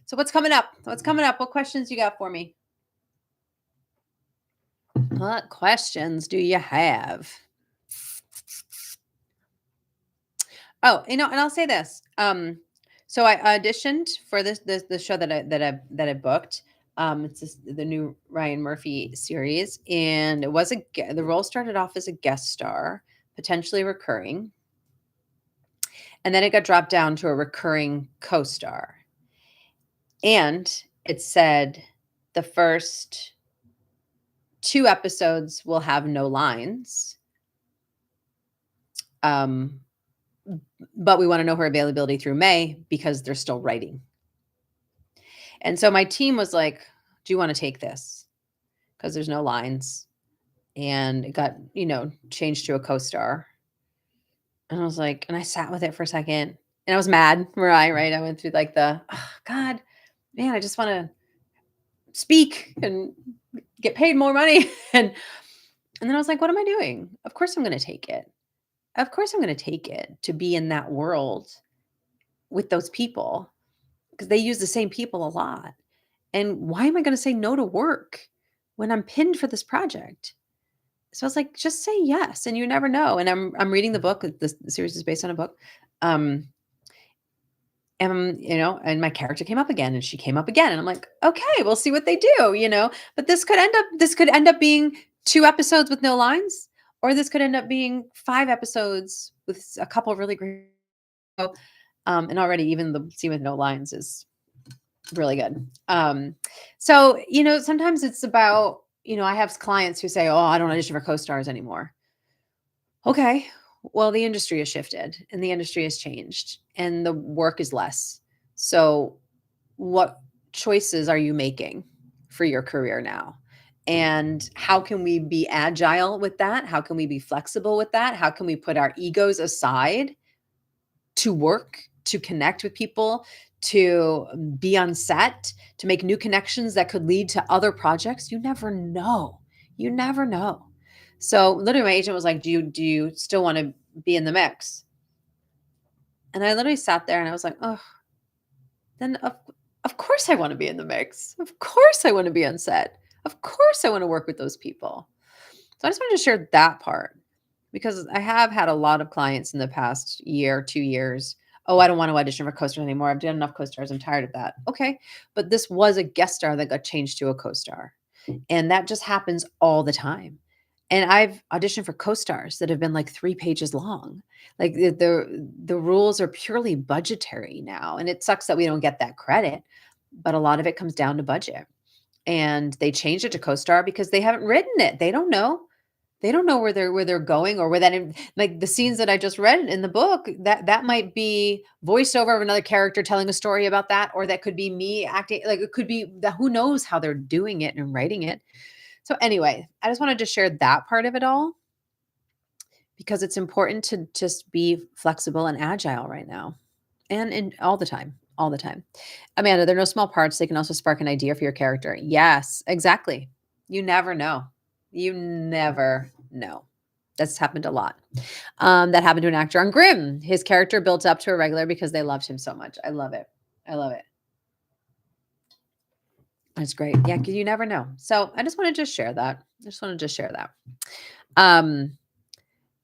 So what's coming up? What's coming up? What questions you got for me? What questions do you have? Oh, and I'll say this. So I auditioned for the show that I booked. It's the new Ryan Murphy series, and it was the role started off as a guest star, potentially recurring. And then it got dropped down to a recurring co-star. And it said the first 2 episodes will have no lines. But we want to know her availability through May because they're still writing. And so my team was like, do you want to take this? Because there's no lines. And it got, changed to a co-star. And I was like, and I sat with it for a second and I was mad. Right? I went through like God, man, I just want to speak and get paid more money. And then I was like, what am I doing? Of course I'm going to take it. Of course I'm going to take it to be in that world with those people because they use the same people a lot. And why am I going to say no to work when I'm pinned for this project? So I was like, just say yes, and you never know. And I'm reading the book. The series is based on a book. And and my character came up again and she came up again. And I'm like, okay, we'll see what they do, but this could end up being 2 episodes with no lines, or this could end up being 5 episodes with a couple of really great. And already even the scene with no lines is really good. So, sometimes it's about, I have clients who say, oh, I don't audition for co-stars anymore. Okay. Well, the industry has shifted and the industry has changed and the work is less. So what choices are you making for your career now? And how can we be agile with that? How can we be flexible with that? How can we put our egos aside to work, to connect with people, to be on set, to make new connections that could lead to other projects? You never know. You never know. So literally my agent was like, do you still want to be in the mix? And I literally sat there and I was like, oh, then of course I want to be in the mix. Of course I want to be on set. Of course I want to work with those people. So I just wanted to share that part because I have had a lot of clients in the past year, 2 years. Oh, I don't want to audition for co-stars anymore. I've done enough co-stars. I'm tired of that. Okay. But this was a guest star that got changed to a co-star. And that just happens all the time. And I've auditioned for co-stars that have been like 3 pages long. Like the rules are purely budgetary now. And it sucks that we don't get that credit, but a lot of it comes down to budget. And they changed it to co-star because they haven't written it. They don't know. They don't know where they're going or where like the scenes that I just read in the book, that might be voiceover of another character telling a story about that, or that could be me acting. Like it could be who knows how they're doing it and writing it. So anyway, I just wanted to share that part of it all because it's important to just be flexible and agile right now and all the time. All the time. Amanda, there are no small parts. They can also spark an idea for your character. Yes, exactly. You never know. You never know. That's happened a lot. That happened to an actor on Grimm. His character built up to a regular because they loved him so much. I love it. I love it. That's great. Yeah, because you never know. So I just want to share that. Um,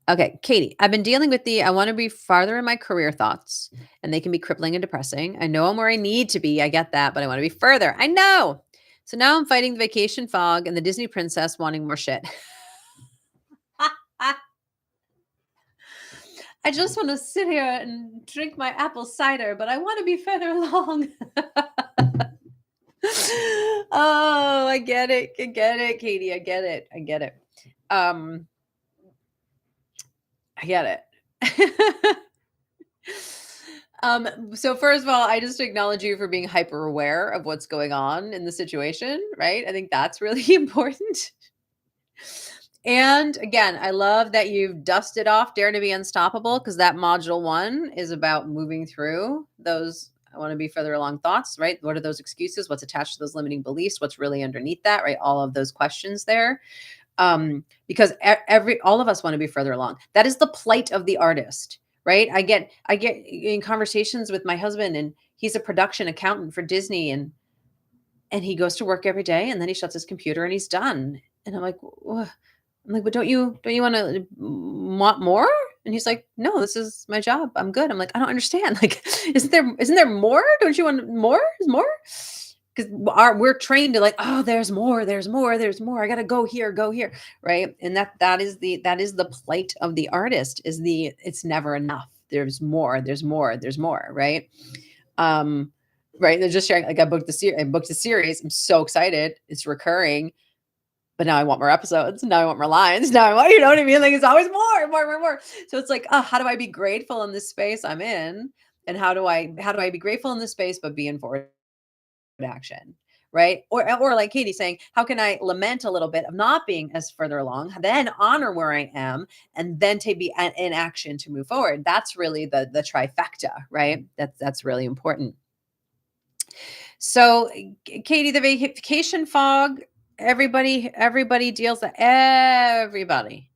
Okay, Katie, I've been dealing with I want to be farther in my career thoughts, and they can be crippling and depressing. I know I'm where I need to be. I get that, but I want to be further. I know. So now I'm fighting the vacation fog and the Disney princess wanting more shit. I just want to sit here and drink my apple cider, but I want to be further along. Oh, I get it. I get it, Katie. I get it. I get it. Um, I get it. So first of all, I just acknowledge you for being hyper aware of what's going on in the situation, right? I think that's really important. And again, I love that you've dusted off Dare to be Unstoppable, because that module 1 is about moving through those I want to be further along thoughts, right? What are those excuses? What's attached to those limiting beliefs? What's really underneath that, right? All of those questions there. Because all of us want to be further along. That is the plight of the artist, right? I get in conversations with my husband, and he's a production accountant for Disney, and he goes to work every day, and then he shuts his computer and he's done. And I'm like, "Wha-" I'm like, but don't you want to want more? And he's like, no, this is my job. I'm good. I'm like, I don't understand. Like, isn't there more? Don't you want more? Is more? Because we're trained to like, oh, there's more, there's more, there's more. I gotta go here, right? And that is the plight of the artist. It's never enough. There's more, right? Right. They're just sharing. Like, I booked a series. I'm so excited. It's recurring. But now I want more episodes. Now I want more lines. Now I want, you know what I mean? Like, it's always more. So it's like, how do I be grateful in this space I'm in? And how do I be grateful in this space, but be in forward action? Right. Or like Katie saying, how can I lament a little bit of not being as further along, then honor where I am, and then to be in action to move forward? That's really the trifecta, right? That's really important. So Katie, the vacation fog, everybody deals with everybody.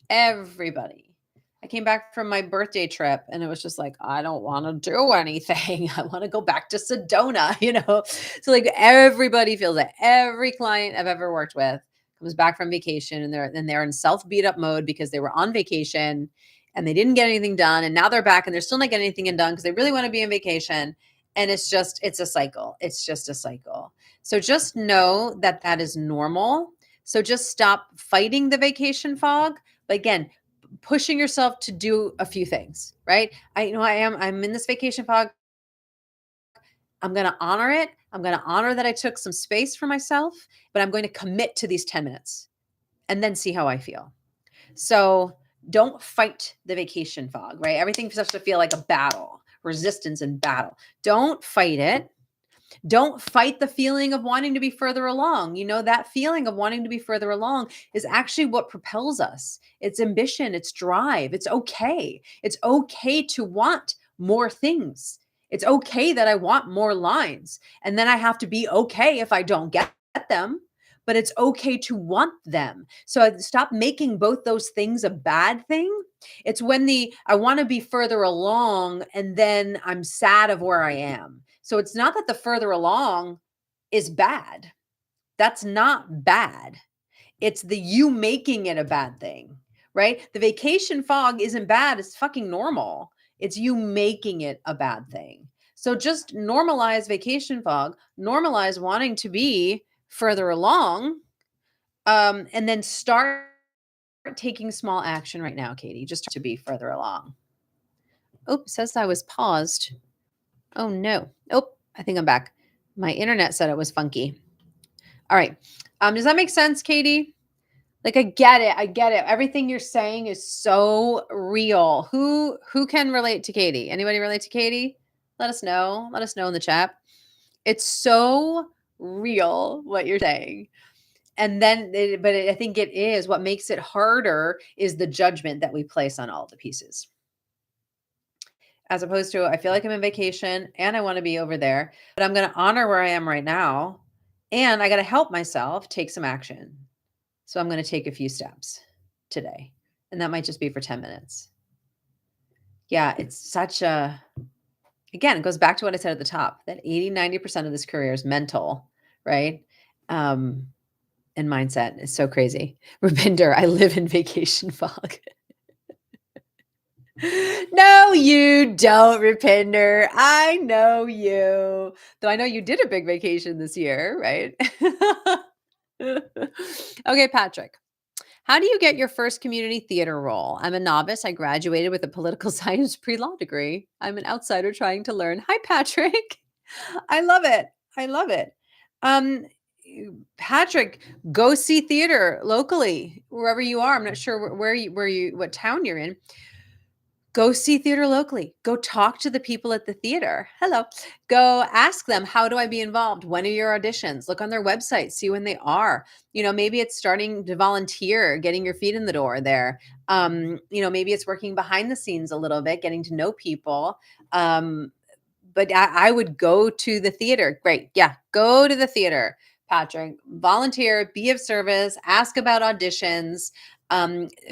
I came back from my birthday trip, and it was just like, I don't want to do anything. I want to go back to Sedona, So like everybody feels it. Every client I've ever worked with comes back from vacation, and they're in self beat up mode because they were on vacation and they didn't get anything done, and now they're back and they're still not getting anything done because they really want to be on vacation. And it's a cycle. It's just a cycle. So just know that is normal. So just stop fighting the vacation fog. But again, pushing yourself to do a few things, right? I'm in this vacation fog. I'm going to honor it. I'm going to honor that I took some space for myself, but I'm going to commit to these 10 minutes and then see how I feel. So don't fight the vacation fog, right? Everything starts to feel like a battle. Resistance and battle. Don't fight it. Don't fight the feeling of wanting to be further along. That feeling of wanting to be further along is actually what propels us. It's ambition, it's drive. It's okay. It's okay to want more things. It's okay that I want more lines. And then I have to be okay if I don't get them. But it's okay to want them. So stop making both those things a bad thing. It's when I want to be further along and then I'm sad of where I am. So it's not that the further along is bad. That's not bad. It's you making it a bad thing, right? The vacation fog isn't bad. It's fucking normal. It's you making it a bad thing. So just normalize vacation fog, normalize wanting to be further along, and then start taking small action right now, Katie, just to be further along. Oh, says I was paused. Oh no. Oh, I think I'm back. My internet said it was funky. All right. Does that make sense, Katie? Like, I get it. Everything you're saying is so real. Who can relate to Katie? Anybody relate to Katie? Let us know. Let us know in the chat. It's so real what you're saying. And then, I think it is what makes it harder is the judgment that we place on all the pieces. As opposed to, I feel like I'm in vacation and I want to be over there, but I'm going to honor where I am right now. And I got to help myself take some action. So I'm going to take a few steps today. And that might just be for 10 minutes. Yeah, it's again, it goes back to what I said at the top, that 80-90% of this career is mental, right? And mindset is so crazy. Rupinder, I live in vacation fog. No, you don't, Rupinder. I know you. Though I know you did a big vacation this year, right? Okay, Patrick. How do you get your first community theater role? I'm a novice. I graduated with a political science pre law degree. I'm an outsider trying to learn. Hi, Patrick. I love it. I love it. Um, Patrick, go see theater locally wherever you are. I'm not sure what town you're in. Go see theater locally. Go talk to the people at the theater. Hello. Go ask them, how do I be involved? When are your auditions? Look on their website, see when they are. Maybe it's starting to volunteer, getting your feet in the door there. Maybe it's working behind the scenes a little bit, getting to know people. But I would go to the theater. Great. Yeah. Go to the theater, Patrick. Volunteer, be of service, ask about auditions.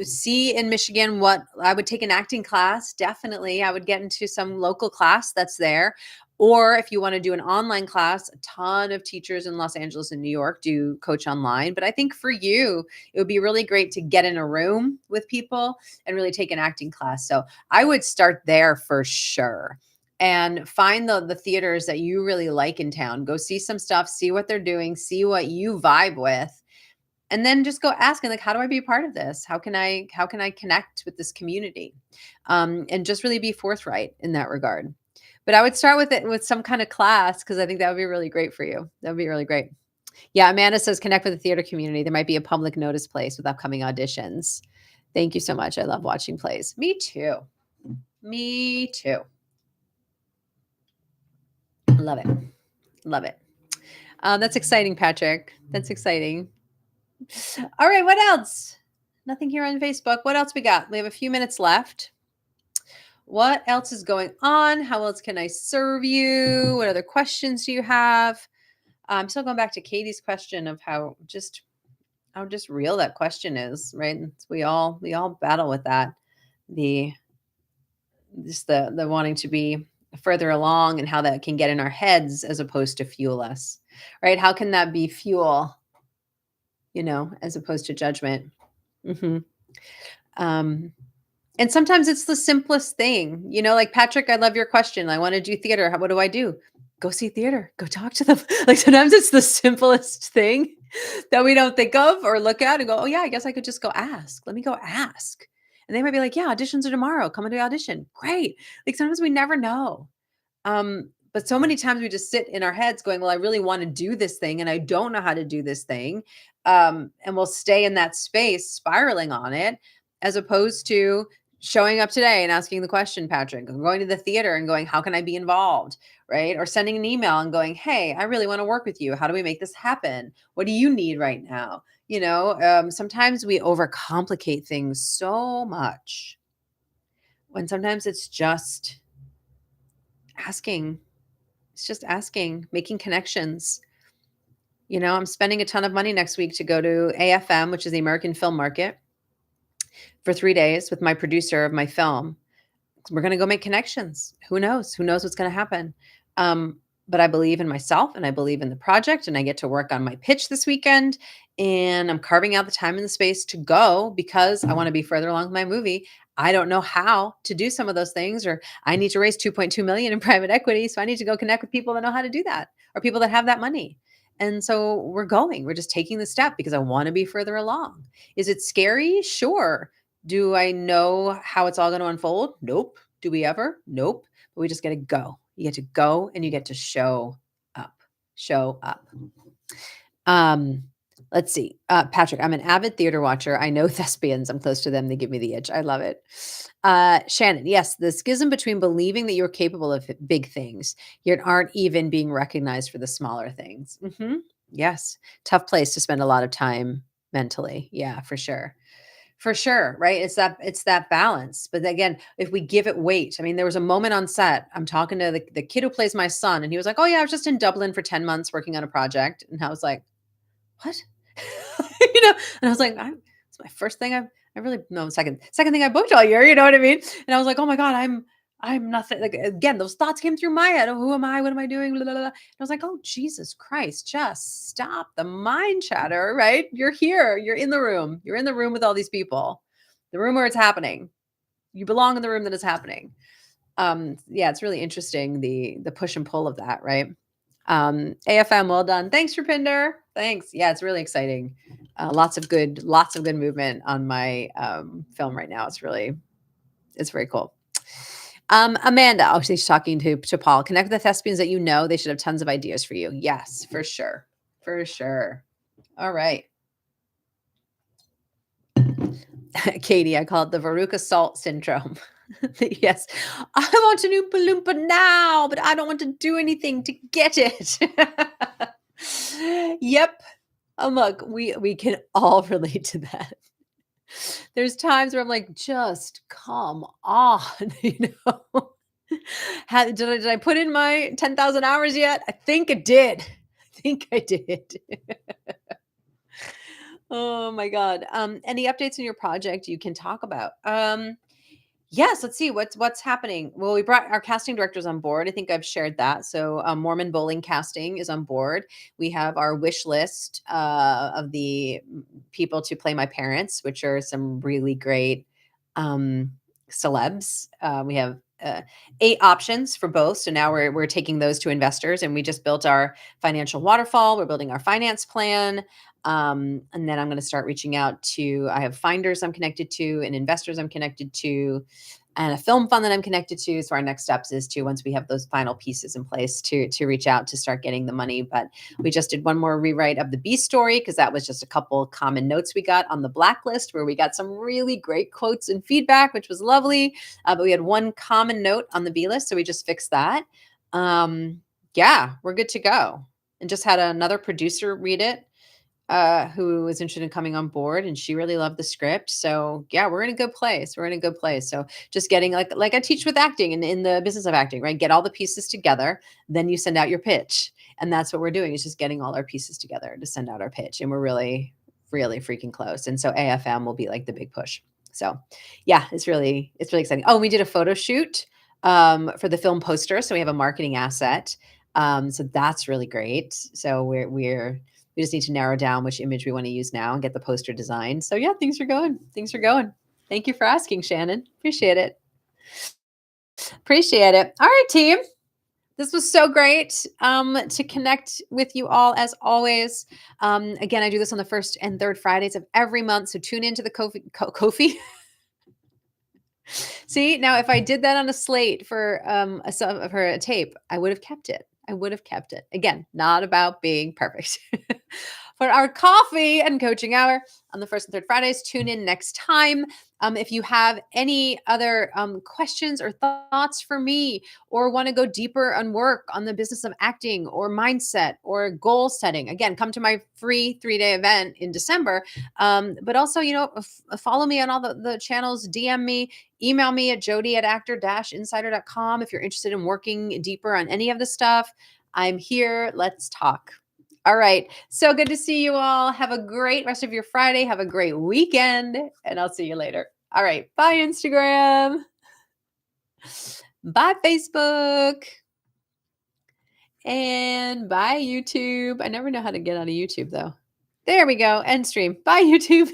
See in Michigan what I would take an acting class. Definitely. I would get into some local class that's there. Or if you want to do an online class, a ton of teachers in Los Angeles and New York do coach online. But I think for you, it would be really great to get in a room with people and really take an acting class. So I would start there for sure and find the theaters that you really like in town. Go see some stuff, see what they're doing, see what you vibe with, and then just go asking, like, how do I be a part of this? How can I connect with this community? And just really be forthright in that regard. But I would start with it with some kind of class because I think that would be really great for you. That would be really great. Yeah, Amanda says connect with the theater community. There might be a public notice place with upcoming auditions. Thank you so much. I love watching plays. Me too. Me too. Love it. Love it. That's exciting, Patrick. That's exciting. All right, what else? Nothing here on Facebook. What else we got? We have a few minutes left. What else is going on? How else can I serve you? What other questions do you have? I'm still going back to Katie's question of how just real that question is, right? We all battle with that. The the wanting to be further along and how that can get in our heads as opposed to fuel us, right? How can that be fuel, as opposed to judgment? hmm Um, and sometimes it's the simplest thing, like Patrick, I love your question. I want to do theater. What do I do? Go see theater, go talk to them. Like sometimes it's the simplest thing that we don't think of or look at and go, oh yeah, I guess I could just go ask. Let me go ask. And they might be like, yeah, auditions are tomorrow. Come and do audition. Great. Like sometimes we never know. But so many times we just sit in our heads going, well, I really want to do this thing and I don't know how to do this thing. And we'll stay in that space spiraling on it as opposed to showing up today and asking the question, Patrick, going to the theater and going, how can I be involved? Right. Or sending an email and going, hey, I really want to work with you. How do we make this happen? What do you need right now? Sometimes we overcomplicate things so much when sometimes it's just asking. It's just asking, making connections. I'm spending a ton of money next week to go to AFM, which is the American Film Market, for 3 days with my producer of my film. We're going to go make connections. Who knows? Who knows what's going to happen? But I believe in myself and I believe in the project and I get to work on my pitch this weekend and I'm carving out the time and the space to go because I want to be further along with my movie. I don't know how to do some of those things, or I need to raise 2.2 million in private equity. So I need to go connect with people that know how to do that or people that have that money. And so we're just taking the step because I want to be further along. Is it scary? Sure. Do I know how it's all going to unfold? Nope. Do we ever? Nope. But we just got to go. You get to go and you get to show up. Show up. Let's see. Patrick, I'm an avid theater watcher. I know thespians. I'm close to them. They give me the itch. I love it. Shannon, yes, the schism between believing that you're capable of big things, yet aren't even being recognized for the smaller things. Yes. Tough place to spend a lot of time mentally. Yeah, for sure. For sure, right? It's that balance. But again, if we give it weight, I mean, there was a moment on set. I'm talking to the kid who plays my son, and he was like, "Oh yeah, I was just in Dublin for 10 months working on a project." And I was like, "What?" And I was like, "It's my first thing I really no second thing I booked all year." You know what I mean? And I was like, "Oh my god, I'm nothing." Like again, those thoughts came through my head. Oh, who am I? What am I doing? Blah, blah, blah. And I was like, "Oh Jesus Christ, just stop the mind chatter." Right? You're here. You're in the room. You're in the room with all these people. The room where it's happening. you belong in the room that is happening. Yeah, it's really interesting, the push and pull of that, right? AFM, well done. Thanks, Rupinder. Thanks. Yeah, it's really exciting. Lots of good movement on my film right now. It's very cool. Amanda, oh, she's talking to Paul. Connect with the thespians that you know. They should have tons of ideas for you. Yes, for sure. For sure. All right. Katie, I call it the Veruca Salt syndrome. Yes. I want an Oompa Loompa now, but I don't want to do anything to get it. Yep. Look, we can all relate to that. There's times where I'm like, just come on, you know. Did I put in my 10,000 hours yet? I think I did. I think I did. Oh my God. Any updates on your project you can talk about? Yes, let's see what's happening. Well, we brought our casting directors on board. I think I've shared that. So Mormon Bowling Casting is on board. We have our wish list of the people to play my parents, which are some really great um, celebs. We have 8 options for both. So now we're taking those to investors, and we just built our financial waterfall. We're building our finance plan. And then I'm going to start reaching out to, I have finders I'm connected to and investors I'm connected to and a film fund that I'm connected to. So our next steps is to, once we have those final pieces in place, to reach out to start getting the money. But we just did one more rewrite of the B story, because that was just a couple common notes we got on the blacklist, where we got some really great quotes and feedback, which was lovely. But we had one common note on the B list. So we just fixed that. Yeah, we're good to go. And just had another producer read it, who was interested in coming on board, and she really loved the script. So yeah, we're in a good place. We're in a good place. So just getting, like I teach with acting and in the business of acting, right? Get all the pieces together, then you send out your pitch. And that's what we're doing, is just getting all our pieces together to send out our pitch. And we're really, really freaking close. And so AFM will be like the big push. So yeah, it's really exciting. Oh, we did a photo shoot for the film poster. So we have a marketing asset. So that's really great. So we just need to narrow down which image we want to use now and get the poster designed. So yeah, things are going. Things are going. Thank you for asking, Shannon. Appreciate it. Appreciate it. All right, team. This was so great to connect with you all, as always. Again, I do this on the first and third Fridays of every month. So tune into the Kofi. See, now if I did that on a slate for a tape, I would have kept it. I would have kept it. Again, not about being perfect. For our coffee and coaching hour on the first and third Fridays, tune in next time. If you have any other questions or thoughts for me, or want to go deeper on work on the business of acting or mindset or goal setting, again, come to my free 3-day event in December. But also, follow me on all the channels, DM me, email me at jody@actor-insider.com if you're interested in working deeper on any of the stuff. I'm here. Let's talk. All right. So good to see you all. Have a great rest of your Friday. Have a great weekend, and I'll see you later. All right. Bye, Instagram. Bye, Facebook. And bye, YouTube. I never know how to get out of YouTube, though. There we go. End stream. Bye, YouTube.